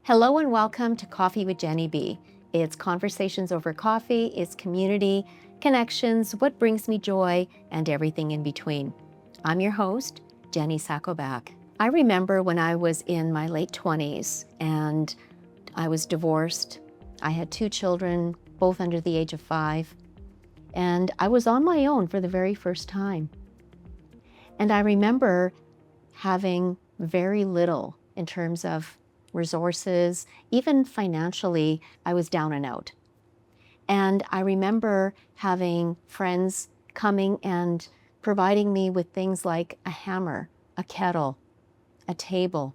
Hello and welcome to Coffee with Jenny B. It's conversations over coffee, it's community, connections, what brings me joy, and everything in between. I'm your host, Jenny Sakovac. I remember when I was in my late 20s and I was divorced. I had 2 children, both under the age of 5, and I was on my own for the very first time. And I remember having very little in terms of resources, even financially, I was down and out. And I remember having friends coming and providing me with things like a hammer, a kettle, a table,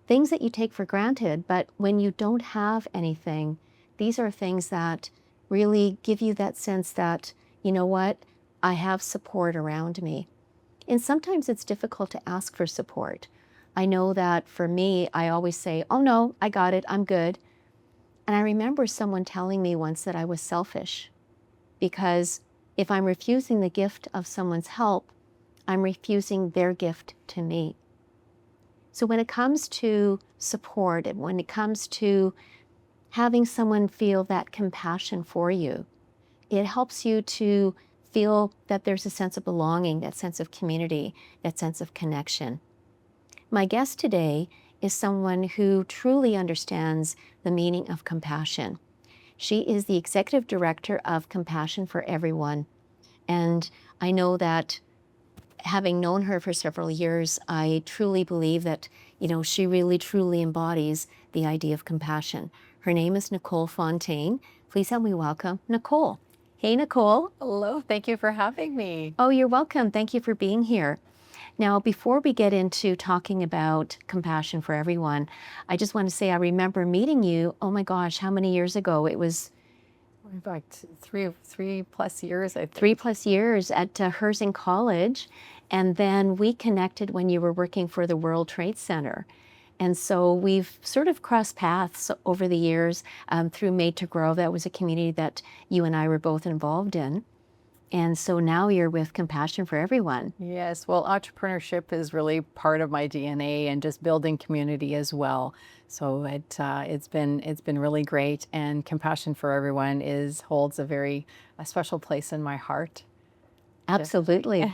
things that you take for granted, but when you don't have anything, these are things that really give you that sense that, you know what, I have support around me. And sometimes it's difficult to ask for support. I know that for me, I always say, oh no, I got it, I'm good. And I remember someone telling me once that I was selfish because if I'm refusing the gift of someone's help, I'm refusing their gift to me. So when it comes to support and when it comes to having someone feel that compassion for you, it helps you to feel that there's a sense of belonging, that sense of community, that sense of connection. My guest today is someone who truly understands the meaning of compassion. She is the Executive Director of Compassion for Everyone. And I know that having known her for several years, I truly believe that, she really truly embodies the idea of compassion. Her name is Nicole Fontaine. Please help me welcome Nicole. Hey, Nicole. Hello, thank you for having me. Oh, you're welcome. Thank you for being here. Now, before we get into talking about compassion for everyone, I just want to say I remember meeting you, oh my gosh, how many years ago? It was About three plus years, I think. 3+ years at Herzing College. And then we connected when you were working for the World Trade Center. And so we've sort of crossed paths over the years through Made to Grow. That was a community that you and I were both involved in. And so now you're with Compassion for Everyone. Yes, well, entrepreneurship is really part of my DNA and just building community as well. So it's been really great, and Compassion for Everyone holds a special place in my heart. Absolutely.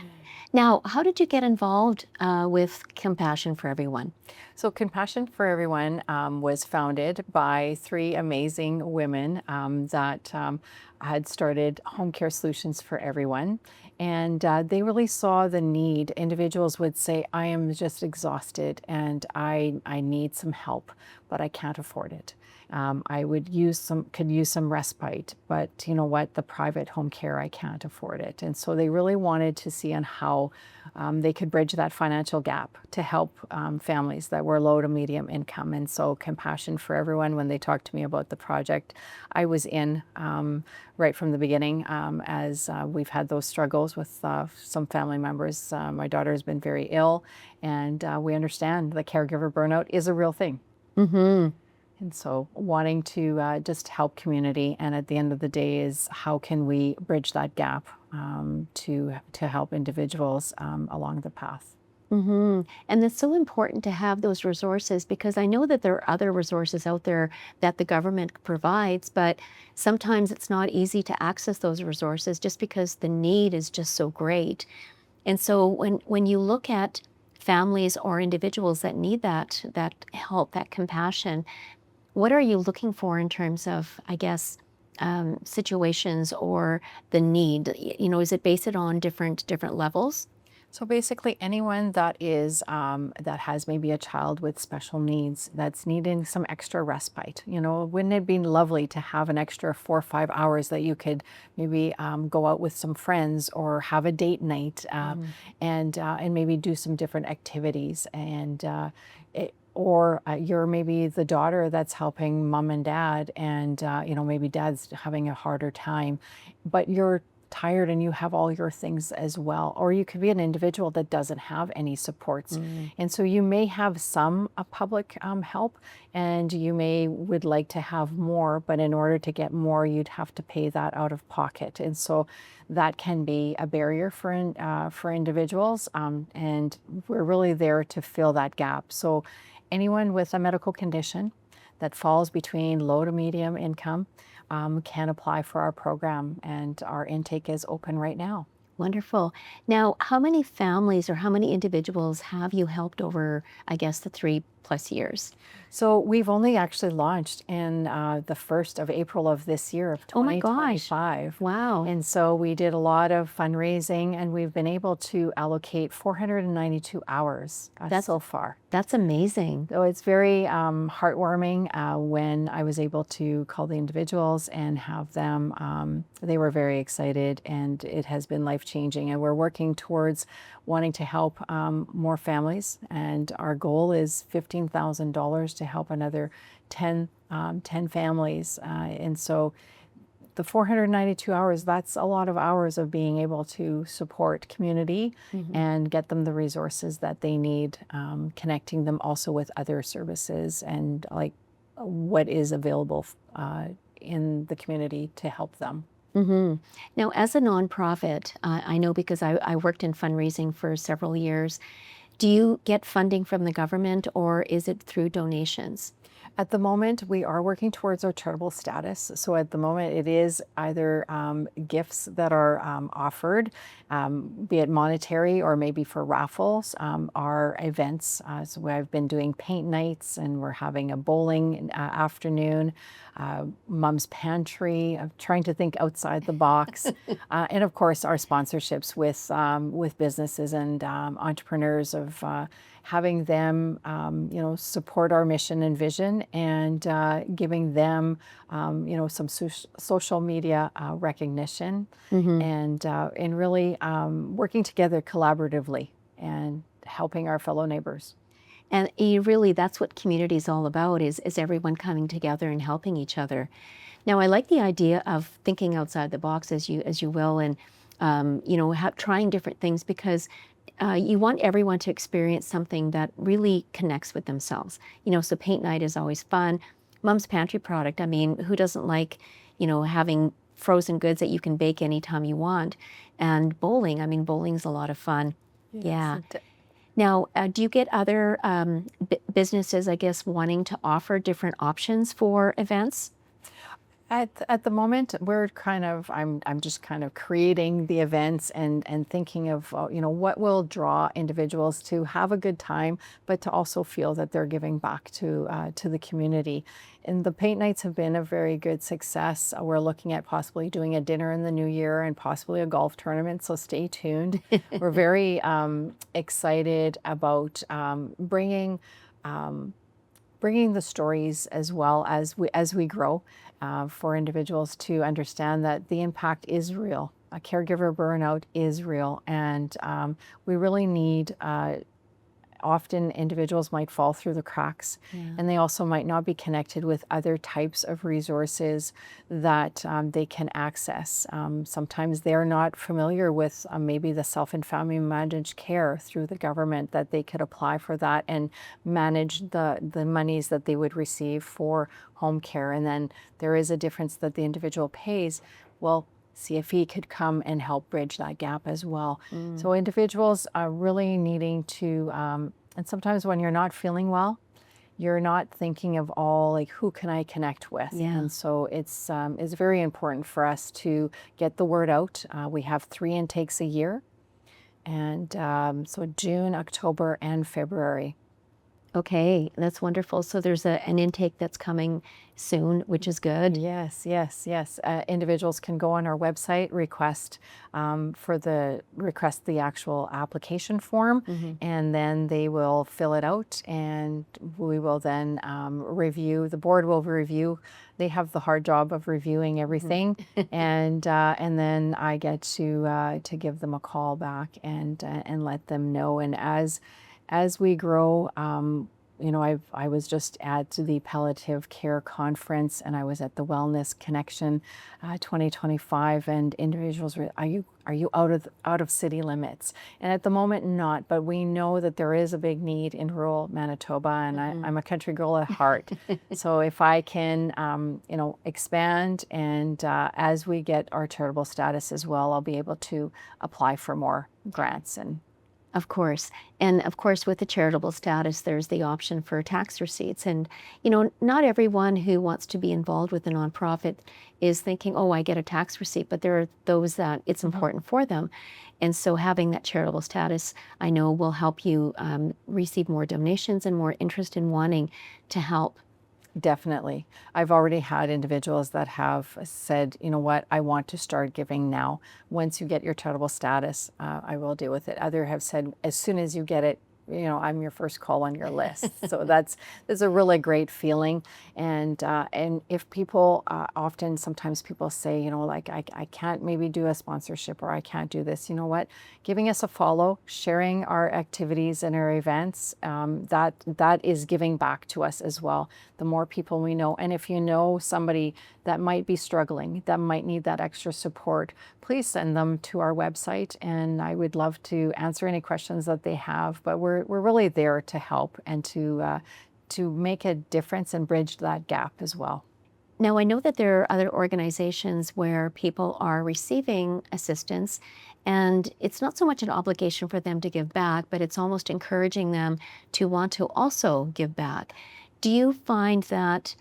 Now, how did you get involved with Compassion for Everyone? So Compassion for Everyone was founded by 3 amazing women that had started home care solutions for everyone. And they really saw the need. Individuals would say, I am just exhausted and I need some help, but I can't afford it. I could use some respite, but you know what, the private home care, I can't afford it. And so they really wanted to see on how they could bridge that financial gap to help families that were low to medium income. And so Compassion for Everyone, when they talked to me about the project, I was in right from the beginning as we've had those struggles with some family members. My daughter has been very ill, and we understand the caregiver burnout is a real thing. Mm-hmm. And so wanting to just help community, and at the end of the day is how can we bridge that gap to help individuals along the path. Mm-hmm. And it's so important to have those resources, because I know that there are other resources out there that the government provides, but sometimes it's not easy to access those resources just because the need is just so great. And so when you look at families or individuals that need that help, that compassion, what are you looking for in terms of, I guess, situations or the need? Is it based on different levels? So basically anyone that has maybe a child with special needs that's needing some extra respite, wouldn't it be lovely to have an extra 4 or 5 hours that you could maybe go out with some friends or have a date night and maybe do some different activities, and or you're maybe the daughter that's helping mom and dad, and maybe dad's having a harder time, but you're tired and you have all your things as well. Or you could be an individual that doesn't have any supports. And so you may have some public help, and you would like to have more, but in order to get more, you'd have to pay that out of pocket. And so that can be a barrier for individuals. And we're really there to fill that gap. So anyone with a medical condition that falls between low to medium income can apply for our program, and our intake is open right now. Wonderful. Now, how many families or how many individuals have you helped over, I guess, the 3+ years? So we've only actually launched in the 1st of April of this year of Oh my gosh. 2025. Wow. And so we did a lot of fundraising, and we've been able to allocate 492 hours so far. That's amazing. So it's very heartwarming when I was able to call the individuals and have them, they were very excited, and it has been life-changing. And we're working towards wanting to help more families, and our goal is $15,000 to help another 10 families. And so the 492 hours, that's a lot of hours of being able to support community and get them the resources that they need, connecting them also with other services and like what is available in the community to help them. Now, as a nonprofit, I know because I worked in fundraising for several years, do you get funding from the government, or is it through donations? At the moment, we are working towards our charitable status. So at the moment, it is either gifts that are offered, be it monetary or maybe for raffles, our events. So I've been doing paint nights, and we're having a bowling afternoon, Mom's Pantry, trying to think outside the box. And of course, our sponsorships with businesses and entrepreneurs of having them, support our mission and vision, and giving them, some social media recognition, and really working together collaboratively and helping our fellow neighbors. And really, that's what community is all about, is everyone coming together and helping each other. Now, I like the idea of thinking outside the box, as you will, and trying different things, because you want everyone to experience something that really connects with themselves. So paint night is always fun. Mom's Pantry product, I mean, who doesn't like, having frozen goods that you can bake anytime you want? And bowling, I mean, bowling's a lot of fun. Yes. Yeah. Now, do you get other businesses, I guess, wanting to offer different options for events? At the moment, I'm just kind of creating the events and thinking of what will draw individuals to have a good time, but to also feel that they're giving back to the community. And the paint nights have been a very good success. We're looking at possibly doing a dinner in the new year and possibly a golf tournament. So stay tuned. We're very excited about bringing the stories as well as we grow, for individuals to understand that the impact is real. A caregiver burnout is real, and we really need, often individuals might fall through the cracks, and they also might not be connected with other types of resources that they can access. Sometimes they're not familiar with maybe the self and family managed care through the government, that they could apply for that and manage the monies that they would receive for home care. And then there is a difference that the individual pays. Well, CFE could come and help bridge that gap as well. So individuals are really needing to, and sometimes when you're not feeling well, you're not thinking of all, like, who can I connect with? And so it's very important for us to get the word out. We have 3 intakes a year, and so June, October, and February. Okay, that's wonderful. So there's an intake that's coming soon, which is good. Yes. Individuals can go on our website, request the actual application form, and then they will fill it out, and we will then review. The board will review. They have the hard job of reviewing everything, and then I get to give them a call back and let them know. And as we grow, I was just at the palliative care conference, and I was at the Wellness Connection 2025, and individuals were, are you out of city limits? And at the moment, not, but we know that there is a big need in rural Manitoba, and I'm a country girl at heart. So if I can, expand, and as we get our charitable status as well, I'll be able to apply for more grants. And Of course. And of course, with the charitable status, there's the option for tax receipts. And, not everyone who wants to be involved with a nonprofit is thinking, oh, I get a tax receipt, but there are those that it's important for them. And so having that charitable status, I know, will help you receive more donations and more interest in wanting to help. definitely. I've already had individuals that have said, you know what, I want to start giving now. Once you get your charitable status, I will deal with it. Other have said, as soon as you get it, I'm your first call on your list. So that's a really great feeling. And if people, sometimes people say, like, I can't maybe do a sponsorship, or I can't do this. You know what? Giving us a follow, sharing our activities and our events, that is giving back to us as well. The more people we know, and if you know somebody that might be struggling, that might need that extra support, please send them to our website, and I would love to answer any questions that they have. But we're really there to help and to make a difference and bridge that gap as well. Now, I know that there are other organizations where people are receiving assistance, and it's not so much an obligation for them to give back, but it's almost encouraging them to want to also give back. Do you find that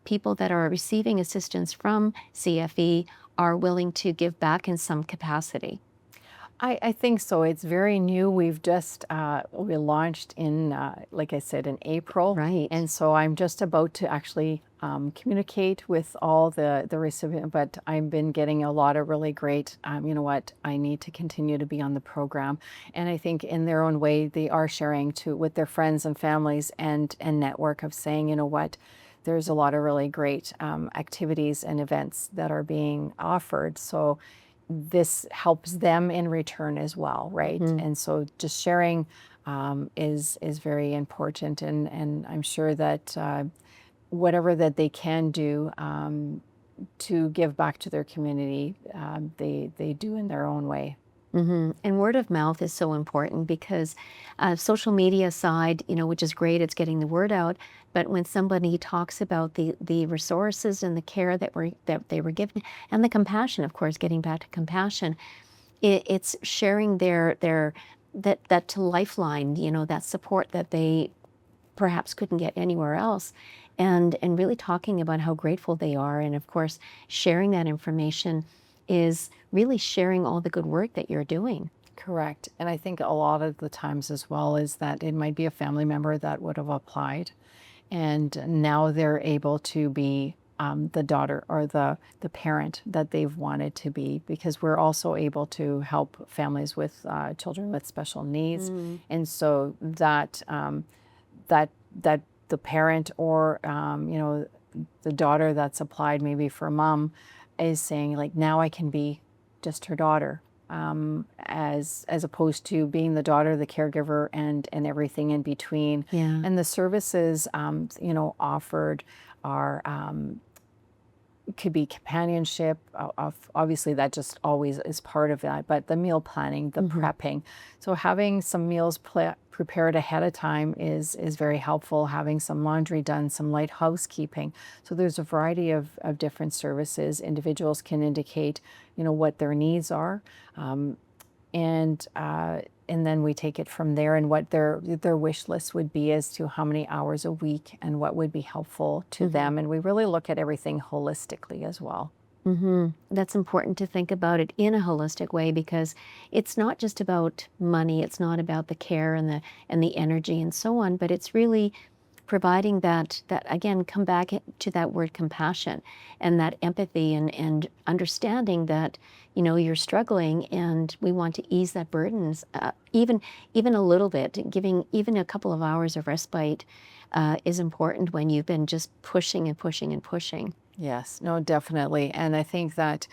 people that are receiving assistance from CFE are willing to give back in some capacity? I think so. It's very new. We've just we launched in, like I said, in April. Right. And so I'm just about to actually communicate with all the recipients, but I've been getting a lot of really great, you know what, I need to continue to be on the program. And I think in their own way, they are sharing with their friends and families and network of saying, you know what, there's a lot of really great activities and events that are being offered. So this helps them in return as well, right? And so just sharing is very important, and I'm sure that whatever that they can do to give back to their community, they do in their own way. And word of mouth is so important because social media side, which is great, it's getting the word out. But when somebody talks about the resources and the care that they were given, and the compassion, of course, getting back to compassion, it's sharing that to lifeline, that support that they perhaps couldn't get anywhere else, and really talking about how grateful they are, and of course, sharing that information is really sharing all the good work that you're doing. Correct. And I think a lot of the times as well is that it might be a family member that would have applied, and now they're able to be the daughter or the parent that they've wanted to be, because we're also able to help families with children with special needs. And so that the parent or the daughter that's applied maybe for mom is saying, like, now I can be just her daughter, as opposed to being the daughter, the caregiver, and everything in between. Yeah. And the services offered are could be companionship. Obviously, that just always is part of that. But the meal planning, the prepping, so having some meals prepared ahead of time is very helpful. Having some laundry done, some light housekeeping. So there's a variety of different services. Individuals can indicate, what their needs are, and then we take it from there, and what their wish list would be as to how many hours a week and what would be helpful to them. And we really look at everything holistically as well. That's important to think about it in a holistic way, because it's not just about money, it's not about the care and the energy and so on, but it's really providing that again, come back to that word compassion and that empathy and understanding that you're struggling, and we want to ease that burdens, even a little bit. Giving even a couple of hours of respite is important when you've been just pushing and pushing and pushing. Yes, no, definitely. And I think that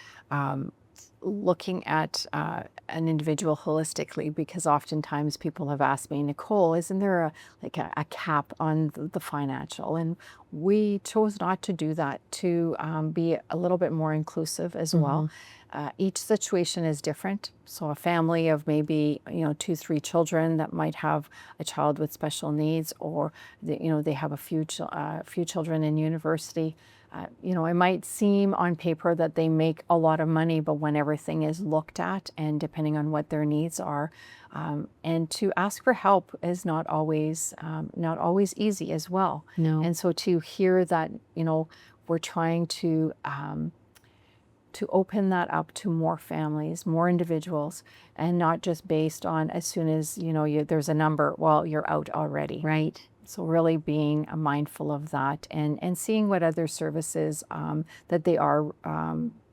looking at an individual holistically, because oftentimes people have asked me, Nicole, isn't there a cap on the financial? And we chose not to do that, to be a little bit more inclusive as well. Each situation is different. So a family of maybe 2, 3 children that might have a child with special needs, or they have a few children in university. It might seem on paper that they make a lot of money, but when everything is looked at and depending on what their needs are, and to ask for help is not always easy as well. No. And so to hear that, we're trying to open that up to more families, more individuals, and not just based on as soon as there's a number, well, you're out already. Right. So really being mindful of that, and seeing what other services that they are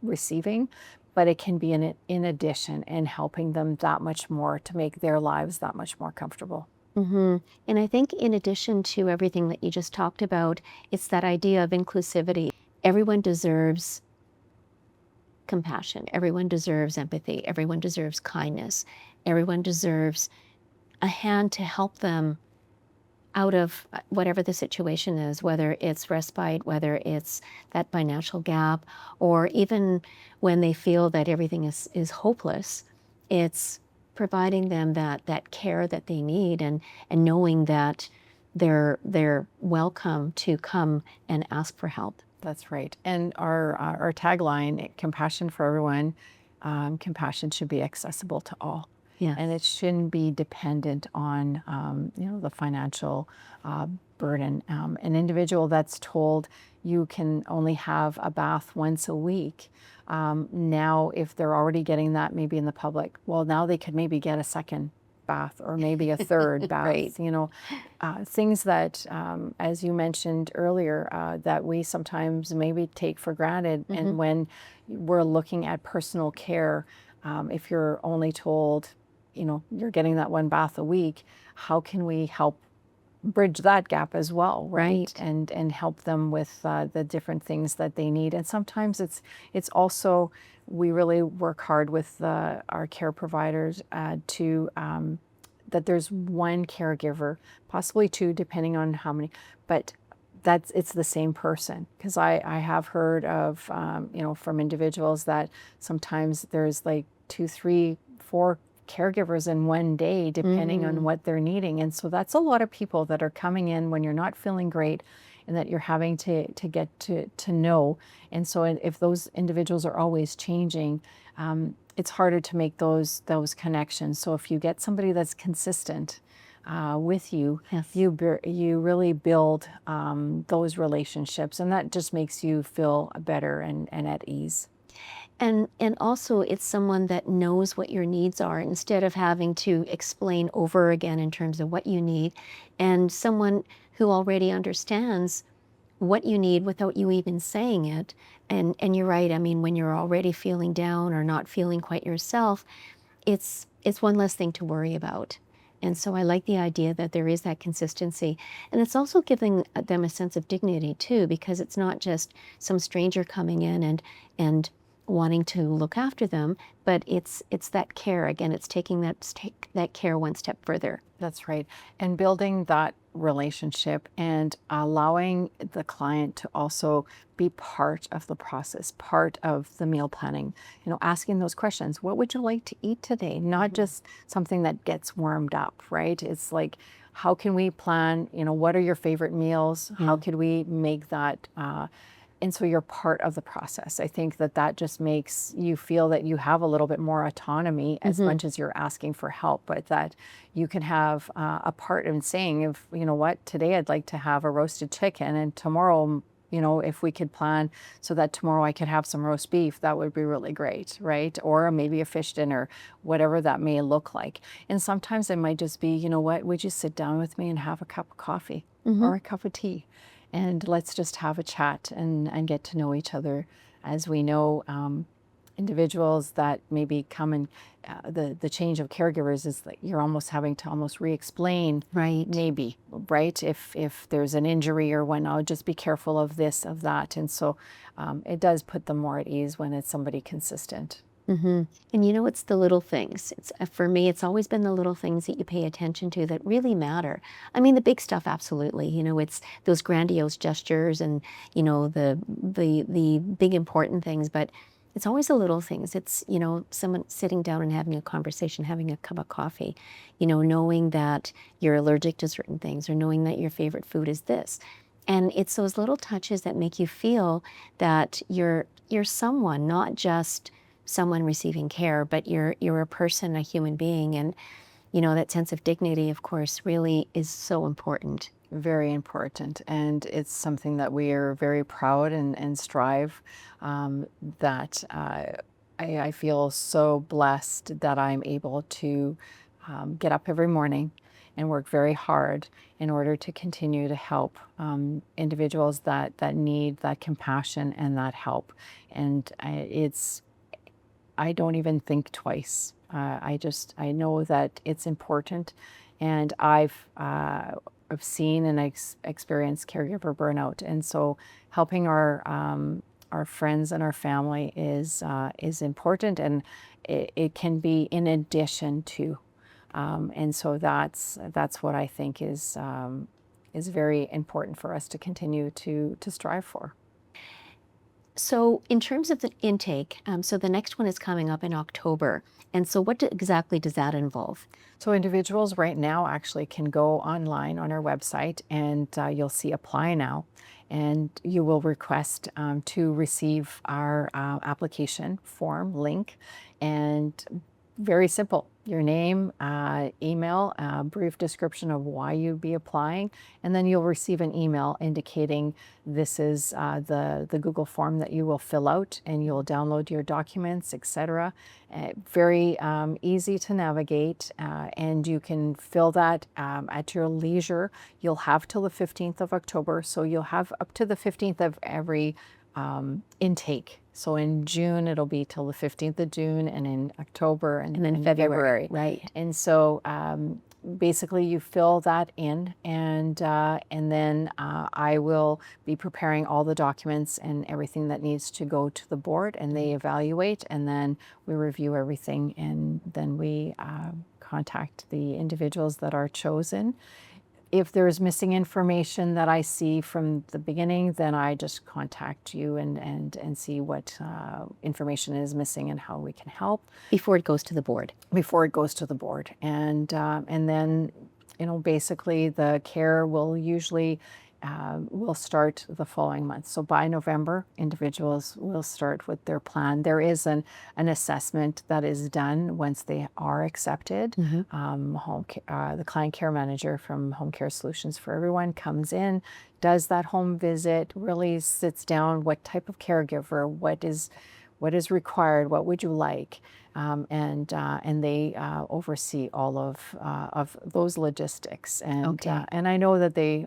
receiving, but it can be in addition, and helping them that much more to make their lives that much more comfortable. And I think in addition to everything that you just talked about, it's that idea of inclusivity. Everyone deserves compassion. Everyone deserves empathy. Everyone deserves kindness. Everyone deserves a hand to help them out of whatever the situation is, whether it's respite, whether it's that financial gap, or even when they feel that everything is hopeless, it's providing them that care that they need, and knowing that they're welcome to come and ask for help. That's right. And our tagline, compassion for everyone, compassion should be accessible to all. Yeah. And it shouldn't be dependent on, the financial burden. An individual that's told you can only have a bath once a week, now if they're already getting that maybe in the public, well, now they could maybe get a second bath, or maybe a third bath. Right. Things that, as you mentioned earlier, that we sometimes maybe take for granted. And when we're looking at personal care, if you're only told, you're getting that one bath a week, how can we help bridge that gap as well, right? And help them with the different things that they need. And sometimes it's also, we really work hard with our care providers to that there's one caregiver, possibly 2, depending on how many, but it's the same person. Because I have heard of from individuals that sometimes there's like 2, 3, 4 caregivers in one day, depending on what they're needing. And so that's a lot of people that are coming in when you're not feeling great, and that you're having to get to know. And so if those individuals are always changing, it's harder to make those connections. So if you get somebody that's consistent with you, Yes. you really build those relationships, and that just makes you feel better and at ease. And also it's someone that knows what your needs are, instead of having to explain over again in terms of what you need, and someone who already understands what you need without you even saying it. And you're right. I mean, when you're already feeling down or not feeling quite yourself, it's one less thing to worry about. And so I like the idea that there is that consistency. And it's also giving them a sense of dignity too, because it's not just some stranger coming in and wanting to look after them, but it's that care. Again, it's taking that care one step further. That's right. And building that relationship, and allowing the client to also be part of the process, part of the meal planning, asking those questions. What would you like to eat today? Not just something that gets warmed up, right? It's like, how can we plan, what are your favorite meals? How could we make that, and so you're part of the process. I think that just makes you feel that you have a little bit more autonomy, as much as you're asking for help, but that you can have a part in saying, if, today I'd like to have a roasted chicken, and tomorrow, if we could plan so that tomorrow I could have some roast beef, that would be really great, right? Or maybe a fish dinner, whatever that may look like. And sometimes it might just be, would you sit down with me and have a cup of coffee or a cup of tea? And let's just have a chat and get to know each other. As we know, individuals that maybe come and the change of caregivers is that you're almost having to re-explain, maybe, right? If there's an injury or whatnot, just be careful of this, of that. And so it does put them more at ease when it's somebody consistent. Hmm. And you know, it's the little things. It's for me, it's always been the little things that you pay attention to that really matter. I mean, the big stuff, absolutely. You know, it's those grandiose gestures and you know the big important things, but it's always the little things. It's you know someone sitting down and having a conversation, having a cup of coffee. You know, knowing that you're allergic to certain things, or knowing that your favorite food is this. And it's those little touches that make you feel that you're someone, not just someone receiving care, but you're a person, a human being, and you know that sense of dignity, of course, really is so important. Very important, and it's something that we are very proud and strive that I feel so blessed that I'm able to get up every morning and work very hard in order to continue to help individuals that need that compassion and that help. And I don't even think twice. I know that it's important, and I've seen and experienced caregiver burnout, and so helping our friends and our family is important, and it can be in addition to, and so that's what I think is very important for us to continue to strive for. So, in terms of the intake, so the next one is coming up in October. And so, exactly does that involve? So individuals right now actually can go online on our website, and you'll see apply now, and you will request to receive our application form link, and very simple. Your name, email, a brief description of why you'd be applying, and then you'll receive an email indicating this is the Google form that you will fill out, and you'll download your documents, etc. Very easy to navigate, and you can fill that at your leisure. You'll have till the 15th of October, so you'll have up to the 15th of every intake. So in June, it'll be till the 15th of June, and in October And then in February, right? And so basically you fill that in, and then I will be preparing all the documents and everything that needs to go to the board, and they evaluate, and then we review everything, and then we contact the individuals that are chosen. If there's missing information that I see from the beginning, then I just contact you and see what information is missing and how we can help. Before it goes to the board. Before it goes to the board. And then, you know, basically the care will start the following month. So by November, individuals will start with their plan. There is an assessment that is done once they are accepted. The client care manager from Home Care Solutions for Everyone comes in, does that home visit, really sits down, what type of caregiver, what is required, what would you like, and they oversee all of those logistics, and Okay. and I know that they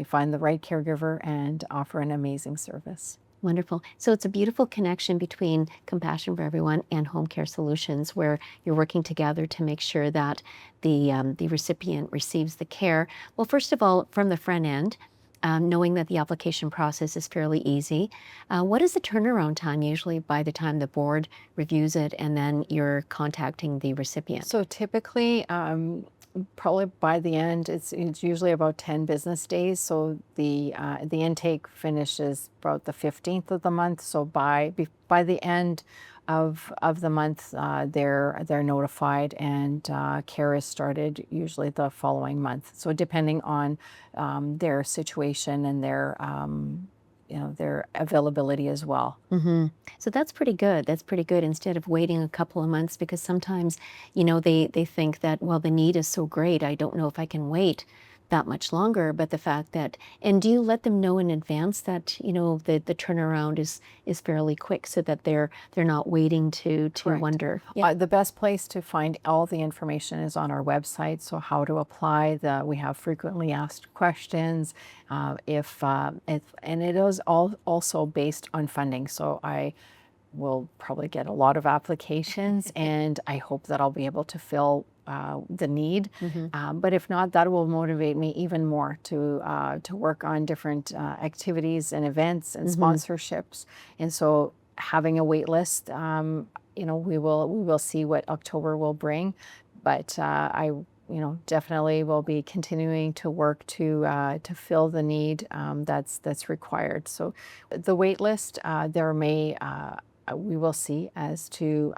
find the right caregiver and offer an amazing service. Wonderful. So it's a beautiful connection between Compassion for Everyone and Home Care Solutions, where you're working together to make sure that the recipient receives the care. Well, first of all, from the front end, knowing that the application process is fairly easy, what is the turnaround time usually by the time the board reviews it and then you're contacting the recipient? So typically, probably by the end, it's usually about 10 business days. So the intake finishes about the 15th of the month. So by the end of the month, they're notified, and care is started usually the following month. So depending on their situation and their availability as well. So that's pretty good. That's pretty good, instead of waiting a couple of months, because sometimes, you know, they think that, well, the need is so great, I don't know if I can wait that much longer. But the fact that, and do you let them know in advance that, you know, the turnaround is fairly quick, so that they're not waiting to Correct. wonder? The best place to find all the information is on our website. So how to apply, we have frequently asked questions, and it is also based on funding. So I will probably get a lot of applications, and I hope that I'll be able to fill the need. But if not, that will motivate me even more to work on different activities and events and sponsorships. And so having a wait list we will see what October will bring, but I definitely will be continuing to work to fill the need that's required. So the wait list, there may we will see as to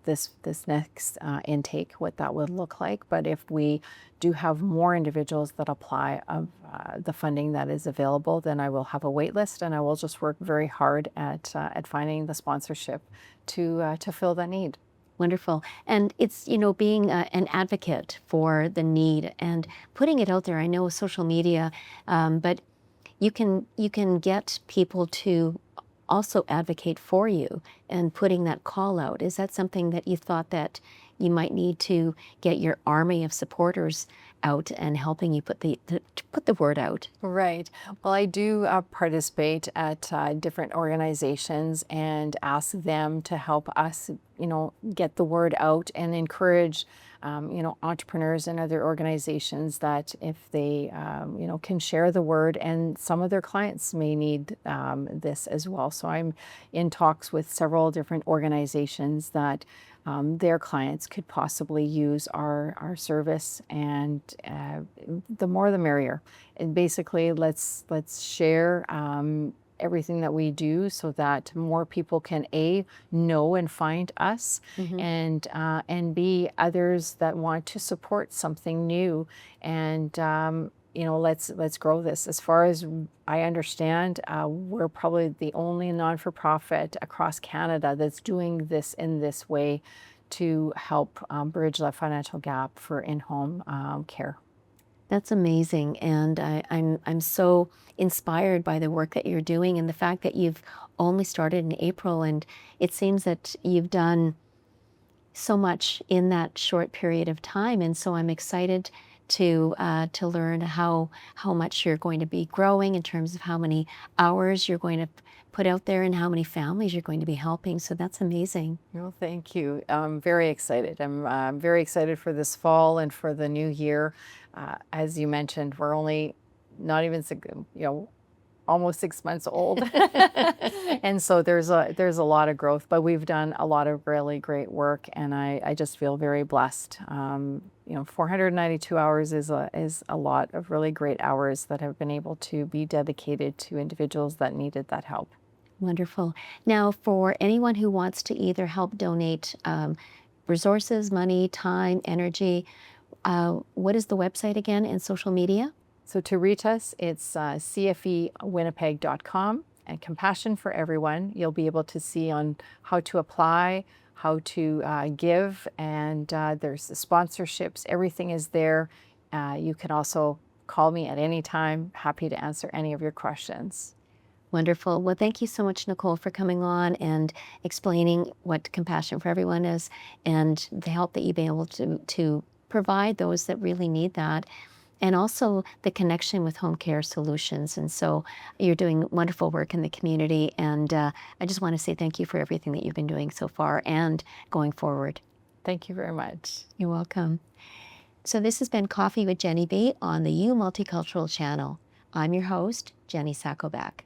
this next intake what that would look like. But if we do have more individuals that apply of the funding that is available, then I will have a wait list, and I will just work very hard at finding the sponsorship to fill that need. Wonderful. And it's, being an advocate for the need and putting it out there. I know social media, but you can get people to also advocate for you and putting that call out. Is that something that you thought that you might need to get your army of supporters out and helping you put the word out? Right. Well, I do participate at different organizations and ask them to help us, get the word out and encourage, entrepreneurs and other organizations that if they, can share the word, and some of their clients may need this as well. So I'm in talks with several different organizations that their clients could possibly use our service, and the more the merrier. And basically, let's share everything that we do so that more people can know and find us, and B, others that want to support something new, and let's grow this. As far as I understand, we're probably the only non-for-profit across Canada that's doing this in this way to help bridge that financial gap for in-home care. That's amazing, and I'm so inspired by the work that you're doing and the fact that you've only started in April, and it seems that you've done so much in that short period of time. And so I'm excited to learn how much you're going to be growing in terms of how many hours you're going to put out there and how many families you're going to be helping. So that's amazing. Well, thank you. I'm very excited. I'm very excited for this fall and for the new year. As you mentioned, we're only not even, almost 6 months old. And so there's a lot of growth, but we've done a lot of really great work, and I just feel very blessed. 492 hours is a lot of really great hours that have been able to be dedicated to individuals that needed that help. Wonderful. Now, for anyone who wants to either help donate resources, money, time, energy, what is the website again and social media? So to reach us, it's cfewinnipeg.com, and Compassion for Everyone. You'll be able to see on how to apply, how to give, and there's the sponsorships. Everything is there. You can also call me at any time. Happy to answer any of your questions. Wonderful. Well, thank you so much, Nicole, for coming on and explaining what Compassion for Everyone is and the help that you've been able to provide those that really need that, and also the connection with Home Care Solutions. And so you're doing wonderful work in the community, and I just want to say thank you for everything that you've been doing so far and going forward. Thank you very much. You're welcome. So this has been Coffee with Jenny B on the Multicultural channel. I'm your host, Jenny Sakovac.